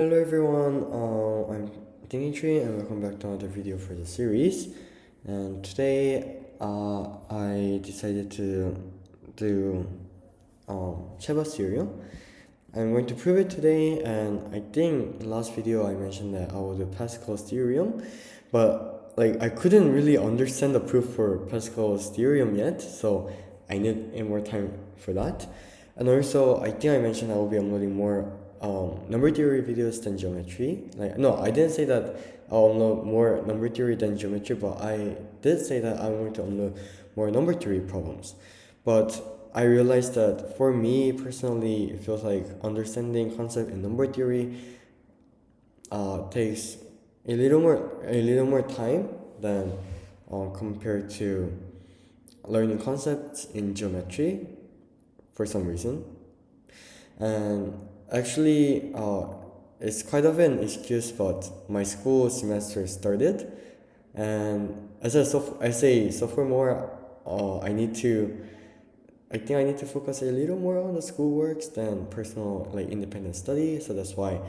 Hello everyone, I'm Dimitri and welcome back to another video for the series. And today I decided to do Ceva theorem. I'm going to prove it today, and I think last video I mentioned that I will do Pascal's theorem, but I couldn't really understand the proof for Pascal's theorem yet, so I need more time for that. And also I think I mentioned I will be uploading more number theory videos than geometry. No, I didn't say that I'll upload more number theory than geometry, but I did say that I'm going to upload more number theory problems. But I realized that for me personally, it feels like understanding concept in number theory takes a little more time than compared to learning concepts in geometry for some reason. And actually, it's quite of an excuse, but my school semester started, and as a sophomore, I think I need to focus a little more on the schoolworks than personal independent study. So that's why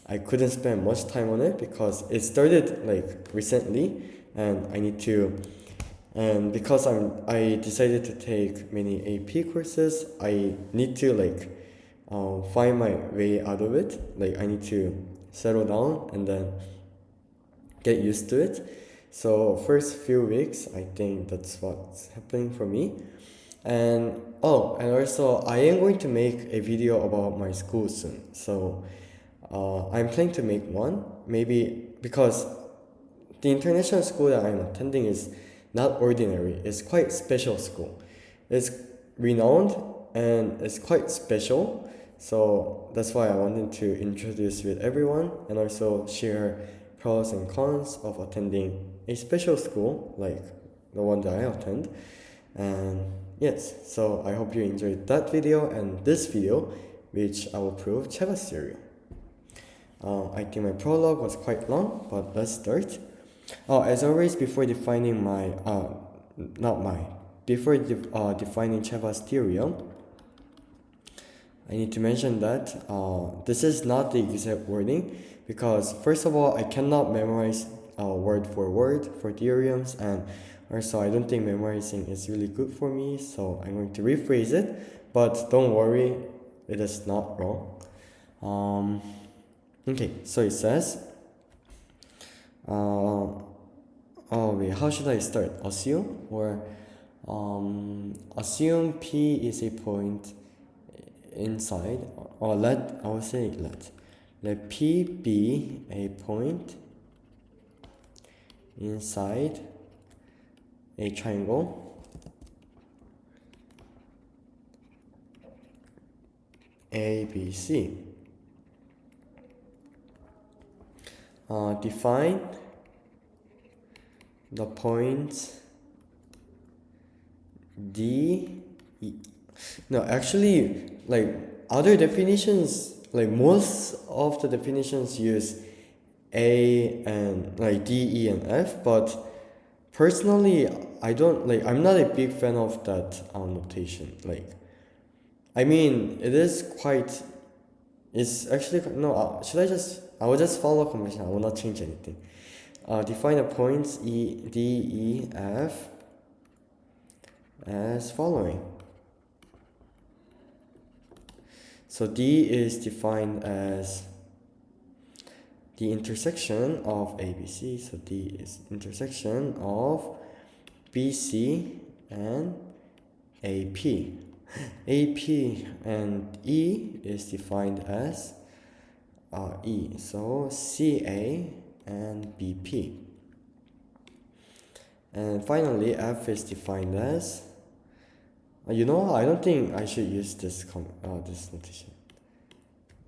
I couldn't spend much time on it because it started recently, and because I decided to take many AP courses, I need to find my way out of it. I need to settle down and then get used to it. So first few weeks, I think that's what's happening for me. And also I am going to make a video about my school soon. So I'm planning to make one, maybe because the international school that I'm attending is not ordinary. It's quite special school. It's renowned and it's quite special. So that's why I wanted to introduce with everyone and also share pros and cons of attending a special school like the one that I attend. And yes, so I hope you enjoyed that video and this video, which I will prove Cheva's theorem. I think my prologue was quite long, but let's start. As always, before defining defining Cheva's theorem, I need to mention that this is not the exact wording because first of all, I cannot memorize word for word for theorems, and also I don't think memorizing is really good for me, so I'm going to rephrase it, but don't worry, it is not wrong. Okay, so it says, how should I start? Assume assume P is a point inside, or let P be a point inside a triangle ABC. Define the points D, E. No, actually, other definitions, most of the definitions use A and D, E, and F, but personally, I'm not a big fan of that notation. It's actually, no, I will just follow convention, I will not change anything. Define the points E, D, E, F as following. So D is defined as the intersection of ABC. So D is intersection of BC and AP. AP and E is defined as E. So CA and BP. And finally, F is defined as, I don't think I should use this notation.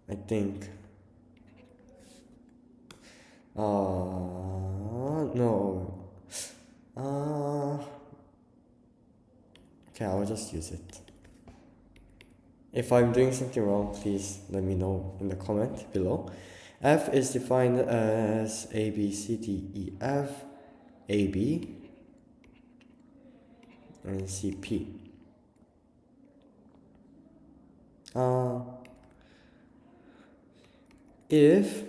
I think, no. Okay, I will just use it. If I'm doing something wrong, please let me know in the comment below. F is defined as A, B, C, D, E, F, A, B, and C, P. if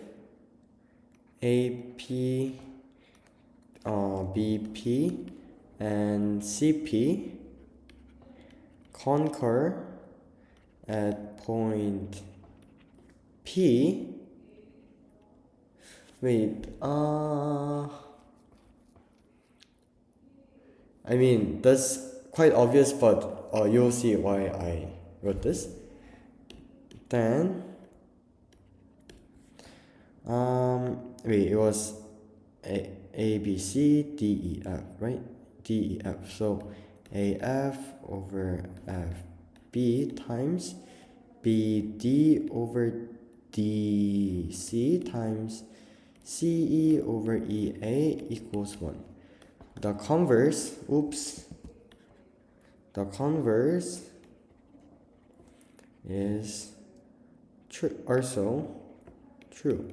AP, BP, and CP concur at point P. Wait, I mean, that's quite obvious, but you'll see why I wrote this. Then, wait, it was A, B, C, D, E, F, right? D, E, F. So AF over FB times BD over DC times CE over EA equals 1. The converse, the converse is also true.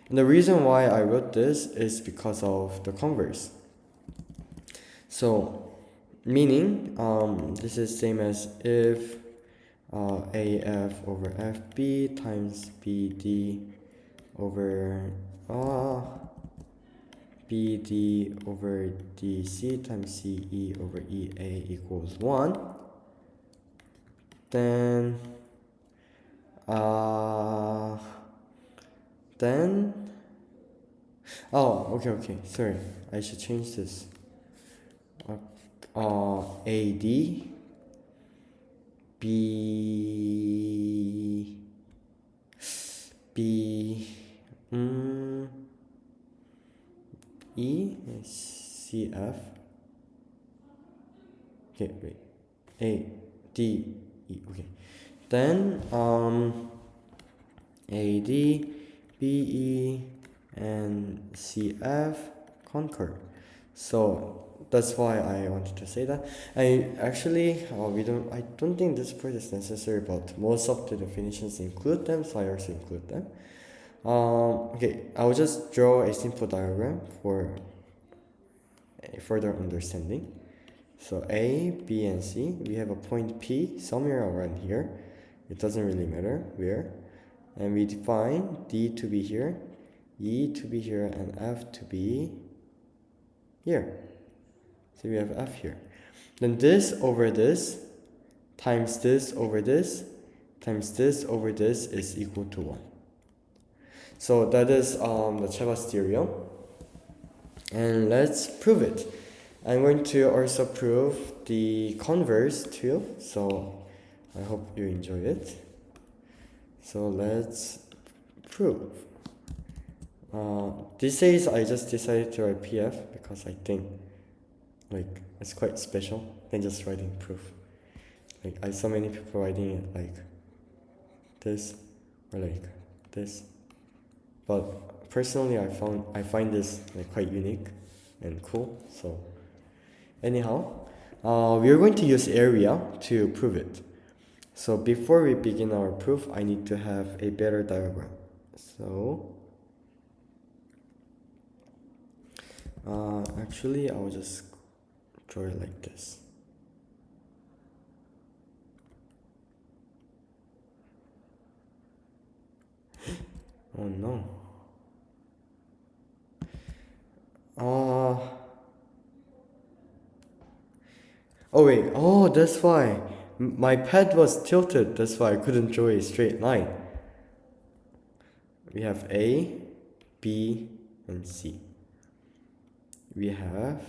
And the reason why I wrote this is because of the converse. So, meaning, this is same as if AF over FB times BD over BD over DC times CE over EA equals 1, then okay, sorry, I should change this. AD CF. Okay, wait. ADE. Okay. Then AD, BE, and CF concur. So that's why I wanted to say that. I actually I don't think this part is necessary, but most of the definitions include them, so I also include them. Okay, I'll just draw a simple diagram for a further understanding. So A, B, and C, we have a point P somewhere around here. It doesn't really matter where. And we define D to be here, E to be here, and F to be here. So we have F here. Then this over this times this over this times this over this is equal to 1. So that is the Ceva's theorem. And let's prove it. I'm going to also prove the converse too, so I hope you enjoy it. So let's prove. These days I just decided to write PF because I think like it's quite special than just writing proof. Like I saw many people writing it like this or like this, but personally I find this like quite unique and cool. So anyhow, we are going to use area to prove it. So before we begin our proof, I need to have a better diagram. So actually I'll just draw it like this. Oh no. Oh wait, oh that's why. My pad was tilted, that's why I couldn't draw a straight line. We have A, B, and C. We have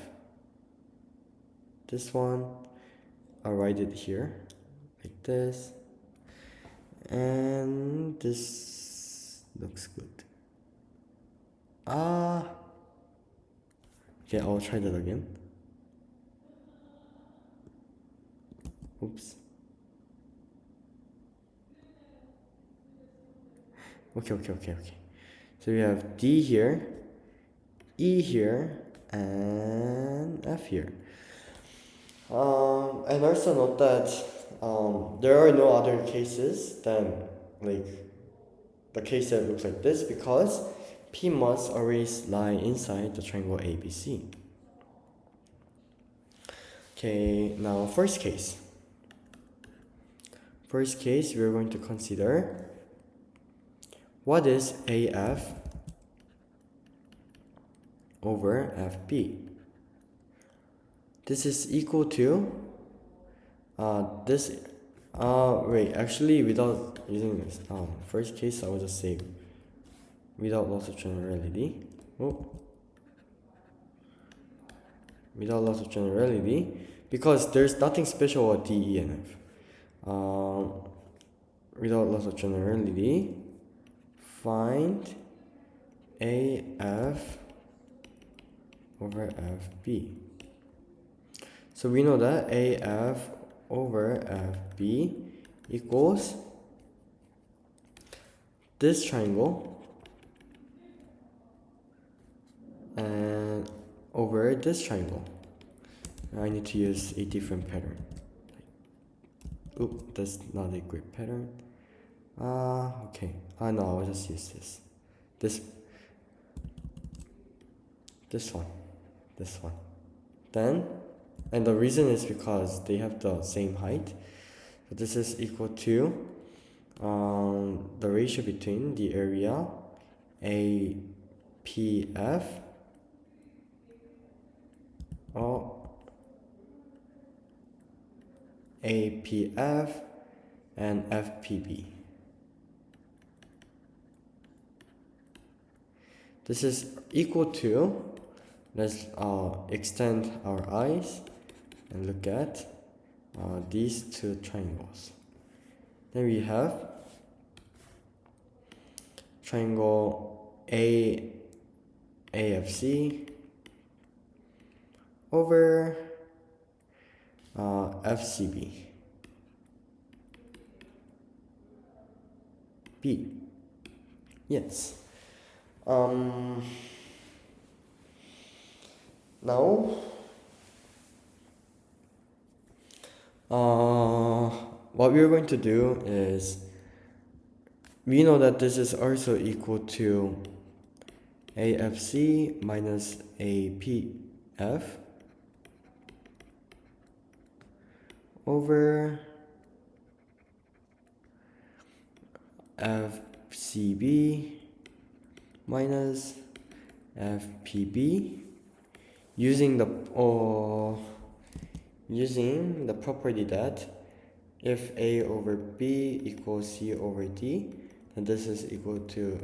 this one. I'll write it here, like this. And this looks good. Okay, I'll try that again. Oops. Okay. So we have D here, E here, and F here. And also note that there are no other cases than like the case that looks like this because P must always lie inside the triangle ABC. Okay, now first case. First case, we're going to consider what is AF over FB? This is equal to wait, actually without using this first case, I will just say without loss of generality. Without loss of generality, because there's nothing special about D, E, and F. Without loss of generality, find AF over FB. So we know that AF over FB equals this triangle and over this triangle. Now I need to use a different pattern. Oop, that's not a great pattern. Okay. No, I'll just use this. This one. Then, and the reason is because they have the same height. So this is equal to the ratio between the area APF APF and FPB. This is equal to, let's extend our eyes and look at these two triangles. Then we have triangle AFC over FCB B. Yes. Now what we're going to do is, we know that this is also equal to AFC minus APF over FCB minus FPB using the property that if A over B equals C over D, then this is equal to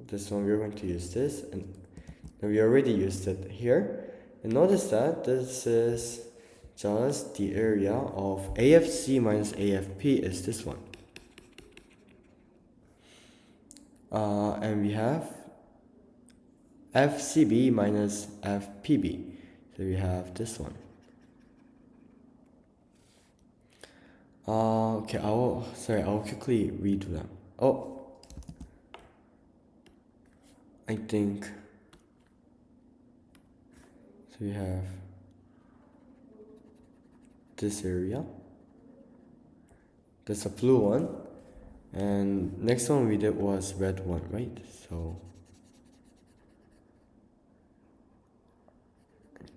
this one. We're going to use this, and we already used it here. And notice that this is just the area of AFC minus AFP is this one. And we have FCB minus FPB. So we have this one. Okay, I'll quickly redo them. I think so. We have this area. That's a blue one, and next one we did was red one, right? So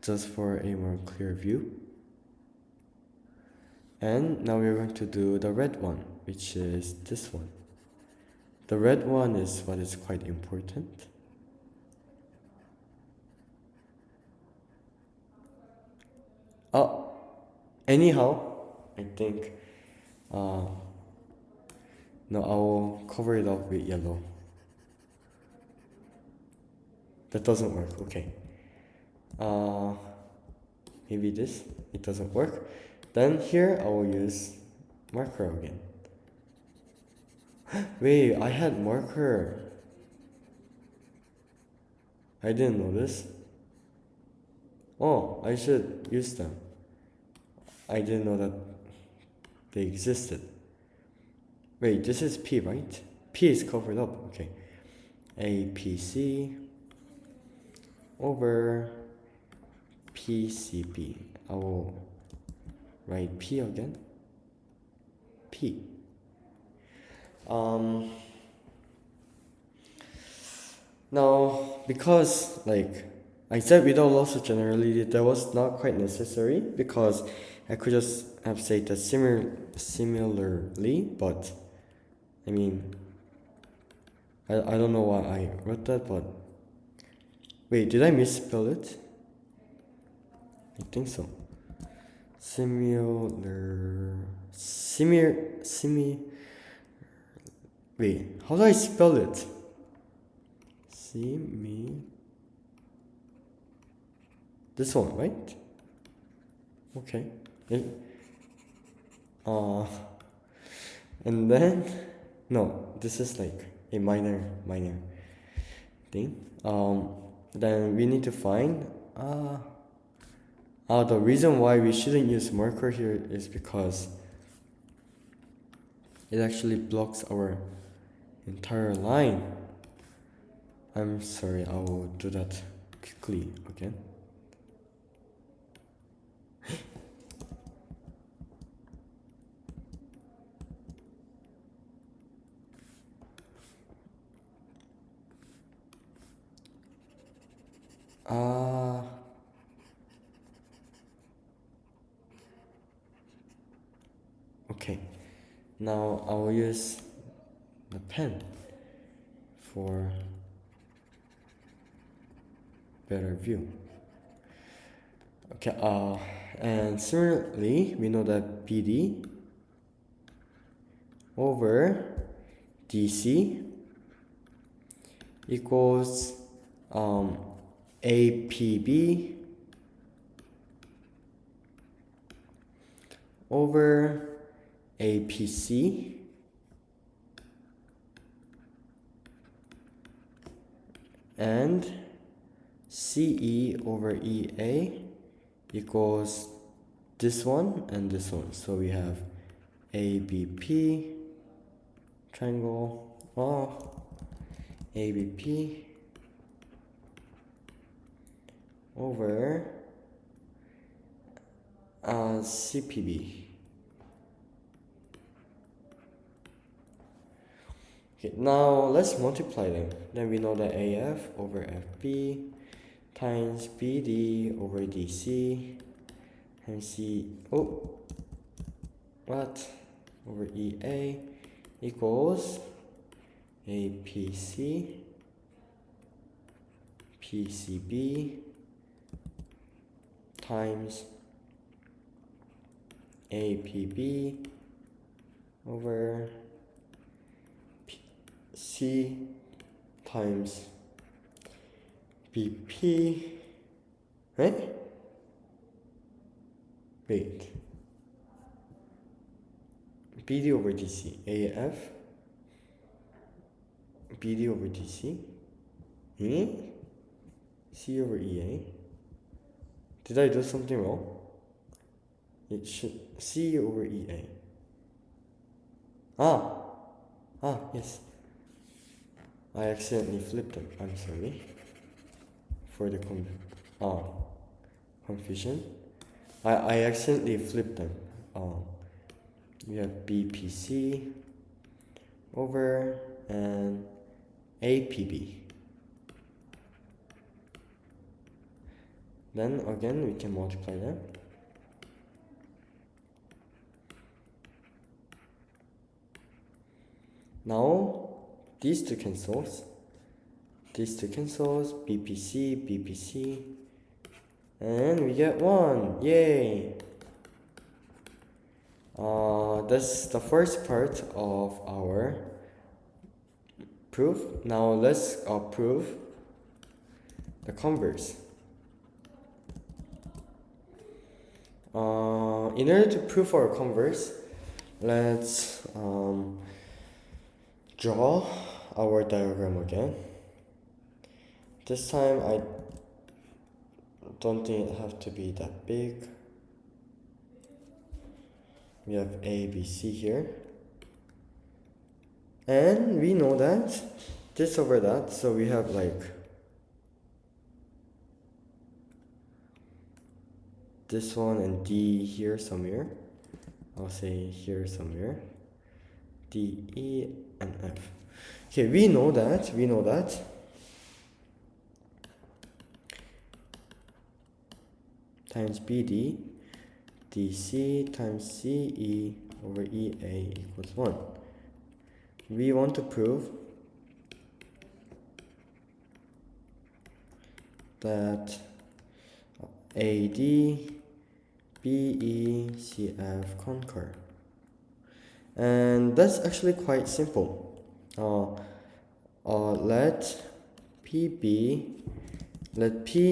just for a more clear view. And now we're going to do the red one, which is this one. The red one is what is quite important. Anyhow, I think no, I'll cover it up with yellow. That doesn't work. Okay. Maybe this, it doesn't work. Then here I will use marker again. Wait, I had marker. I didn't know this. I should use them. I didn't know that they existed. Wait, this is P, right? P is covered up. Okay. APC over PCB. I will write P again. P. Now, because I said without loss of generality, that was not quite necessary, because I could just have said that similarly, but I mean, I don't know why I wrote that, but wait, did I misspell it? I think so. Wait, how do I spell it? This one, right? Okay. And then, no, this is like a minor thing. Then we need to find, the reason why we shouldn't use marker here is because it actually blocks our entire line. I'm sorry, I will do that quickly again. Okay, now I will use the pen for better view. Okay, and similarly, we know that BD over DC equals APB over APC and CE over EA equals this one and this one. So we have ABP triangle, ABP over CPB. Okay, now let's multiply them. Then we know that AF over FB times BD over DC times over EA equals APC PCB times APB over C times BP, right? Wait. BD over DC, AF, BD over DC, C over EA. Did I do something wrong? It should C over EA. Yes. I accidentally flipped them. I'm sorry for the confusion. I accidentally flipped them. We have BPC over and APB. Then again we can multiply them. Now these two cancels, BPC, and we get 1, yay! That's the first part of our proof. Now let's prove the converse. In order to prove our converse, let's draw our diagram again. This time I don't think it have to be that big. We have A, B, C here. And we know that this over that, so we have like this one and D here somewhere. I'll say here somewhere. D, E, and F. Okay, we know that times BD, DC times CE over EA equals 1. We want to prove that AD, BE, CF concur. And that's actually quite simple. Let P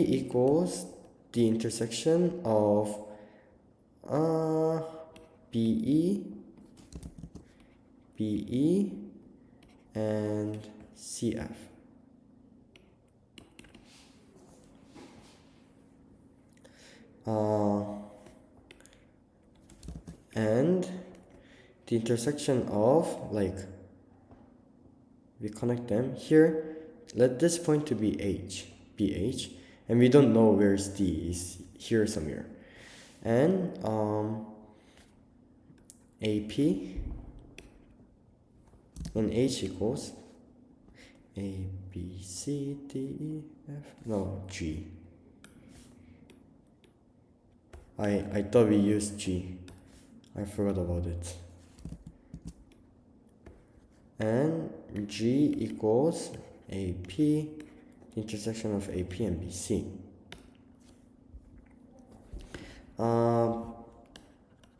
equals the intersection of BE and CF. And the intersection of, like, we connect them here, let this point to be BH, and we don't know where's D, is here somewhere. And AP and H equals A, B, C, D, E, F, no, G. I thought we used G. I forgot about it. And G equals AP, intersection of AP and BC.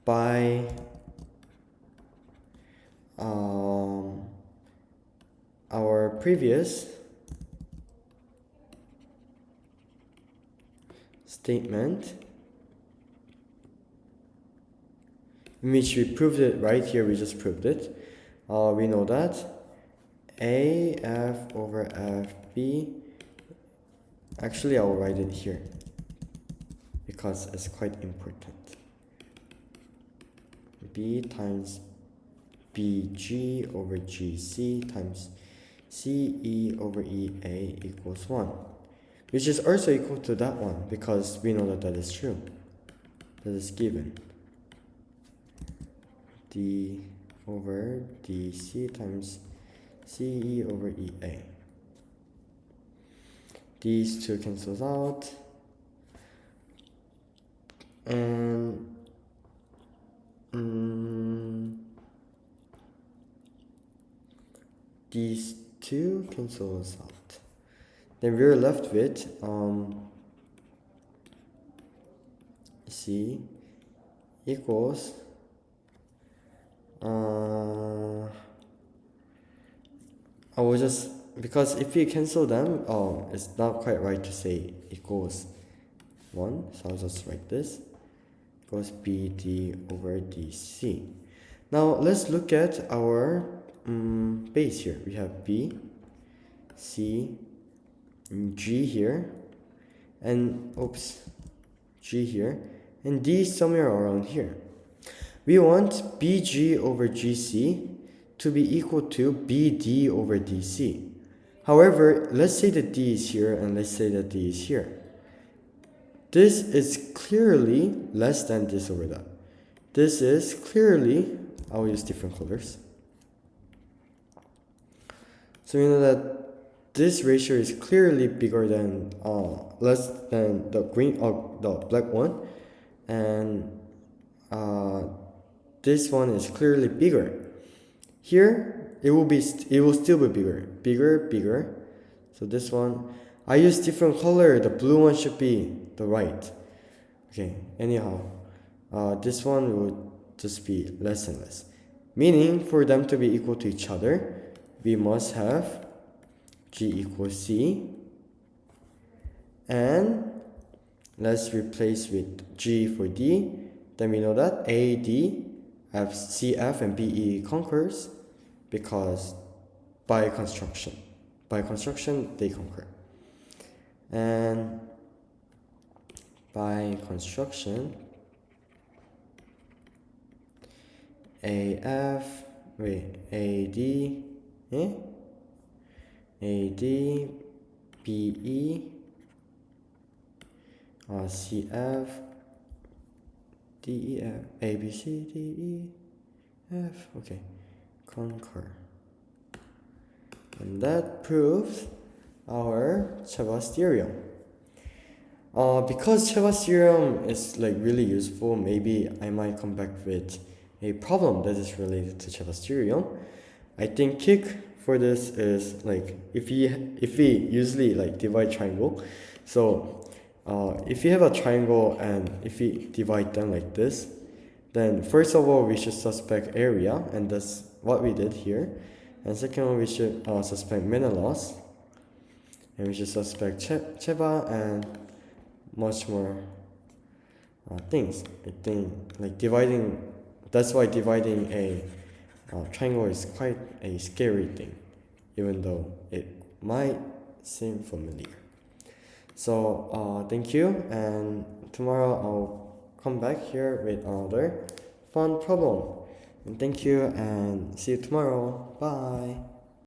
By our previous statement, in which we proved it right here, we just proved it. We know that AF over FB, actually I'll write it here because it's quite important. B times BG over GC times CE over EA equals 1, which is also equal to that one because we know that that is true. That is given. D over DC times CE over EA. These two cancels out, and these two cancels out. Then we're left with C equals I will just, because if we cancel them, it's not quite right to say equals 1, so I'll just write this equals BD over DC. Now let's look at our base here. We have B, C, G here, and G here, and D somewhere around here. We want BG over GC to be equal to BD over DC. However, let's say that D is here and let's say that D is here. This is clearly less than this over that. This is clearly, I'll use different colors. So we know that this ratio is clearly bigger than, less than the black one, and this one is clearly bigger. Here it will still be bigger. So this one, I use different color. The blue one should be the right. Okay. Anyhow, this one will just be less and less. Meaning, for them to be equal to each other, we must have G equals C, and let's replace with G for D. Then we know that AD, CF, and BE concurs because by construction they concur. And by construction, AD, BE, CF, DEF, ABCDEF, okay, concur. And that proves our Ceva's theorem. Because Ceva's theorem is like really useful, maybe I might come back with a problem that is related to Ceva's theorem. I think kick for this is like if we usually like divide triangle, So if you have a triangle and if we divide them like this, then first of all we should suspect area, and that's what we did here. And second one, we should suspect Menelaus, and we should suspect Ceva and much more things. I think like dividing, that's why dividing a triangle is quite a scary thing, even though it might seem familiar. So thank you, and tomorrow I'll come back here with another fun problem. And thank you, and see you tomorrow. Bye.